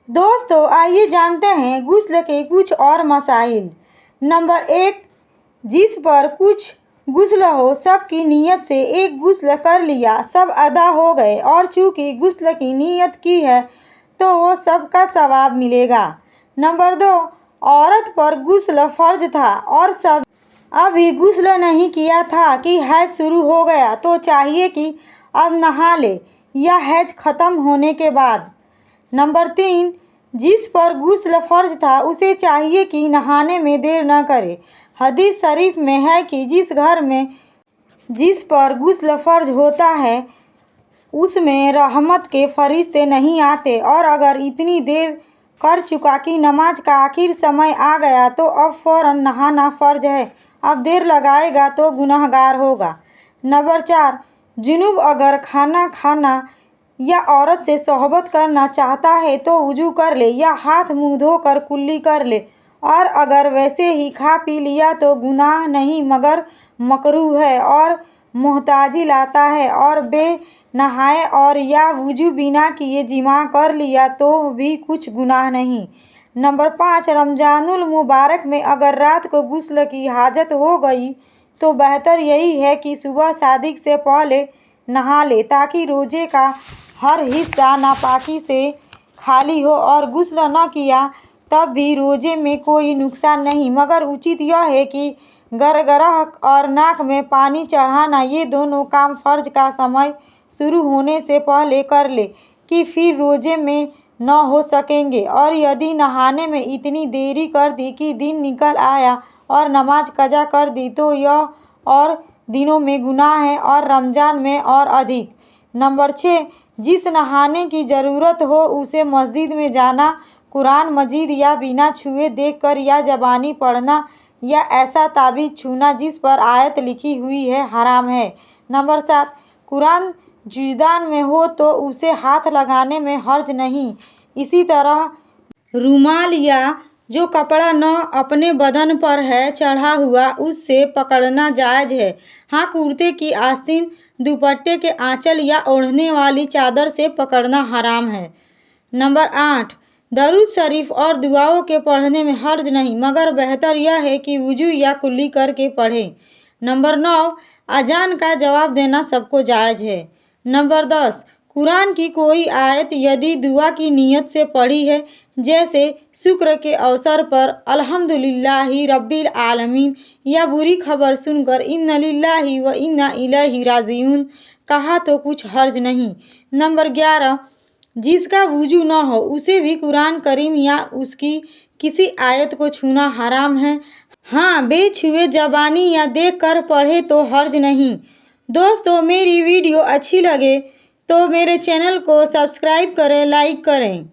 दोस्तों आइए जानते हैं गुस्ल के कुछ और मसाइल। नंबर 1, जिस पर कुछ गुस्ल हो, सबकी नीयत से एक गुस्ल कर लिया, सब अदा हो गए और चूंकि गुस्ल की नीयत की है तो वो सबका सवाब मिलेगा। नंबर 2, औरत पर गुस्ल फर्ज था और सब अभी गुस्ल नहीं किया था कि हैज शुरू हो गया तो चाहिए कि अब नहा ले या हैज ख़त्म होने के बाद। नंबर 3, जिस पर गुस्ल फर्ज था उसे चाहिए कि नहाने में देर न करे। हदीस शरीफ में है कि जिस घर में जिस पर गुस्ल फर्ज होता है उसमें रहमत के फरिश्ते नहीं आते और अगर इतनी देर कर चुका कि नमाज का आखिर समय आ गया तो अब फ़ौरन नहाना फ़र्ज है, अब देर लगाएगा तो गुनहगार होगा। नंबर 4, जुनूब अगर खाना या औरत से सोहबत करना चाहता है तो वुजू कर ले या हाथ मुंह धोकर कुल्ली कर ले और अगर वैसे ही खा पी लिया तो गुनाह नहीं मगर मकरूह है और मोहताजी लाता है और बे नहाए और या वुजू बिना किए जिमा कर लिया तो भी कुछ गुनाह नहीं। नंबर 5, रमजानुल मुबारक में अगर रात को गुस्ल की हाजत हो गई तो बेहतर यही है कि सुबह सादिक से पहले नहा ले ताकि रोजे का हर हिस्सा नापाकी से खाली हो और गुस्ल न किया तब भी रोजे में कोई नुकसान नहीं मगर उचित यह है कि गरगरह और नाक में पानी चढ़ाना ये दोनों काम फ़र्ज का समय शुरू होने से पहले कर ले कि फिर रोजे में न हो सकेंगे। और यदि नहाने में इतनी देरी कर दी कि दिन निकल आया और नमाज कज़ा कर दी तो यह और दिनों में गुनाह है और रमज़ान में और अधिक। नंबर 6, जिस नहाने की ज़रूरत हो उसे मस्जिद में जाना, कुरान मजीद या बिना छुए देखकर या ज़बानी पढ़ना या ऐसा ताबीज़ छूना जिस पर आयत लिखी हुई है हराम है। नंबर 7, कुरान जुज़दान में हो तो उसे हाथ लगाने में हर्ज नहीं। इसी तरह रुमाल या जो कपड़ा न अपने बदन पर है चढ़ा हुआ उससे पकड़ना जायज़ है। हाँ, कुर्ते की आस्तीन, दुपट्टे के आंचल या ओढ़ने वाली चादर से पकड़ना हराम है। नंबर 8, दरूद शरीफ और दुआओं के पढ़ने में हर्ज नहीं मगर बेहतर यह है कि वुजू या कुल्ली करके पढ़ें। नंबर 9, अजान का जवाब देना सबको जायज़ है। नंबर 10, कुरान की कोई आयत यदि दुआ की नीयत से पढ़ी है जैसे शुक्र के अवसर पर अल्हम्दुलिल्लाहि रब्बिल आलमीन या बुरी खबर सुनकर इन्ना लिल्लाहि व इन्ना इलैहि राजिऊन कहा तो कुछ हर्ज नहीं। नंबर 11, जिसका वुजू न हो उसे भी कुरान करीम या उसकी किसी आयत को छूना हराम है। हाँ, बेछुए ज़बानी या देख कर पढ़े तो हर्ज नहीं। दोस्तों मेरी वीडियो अच्छी लगे तो मेरे चैनल को सब्सक्राइब करें, लाइक करें।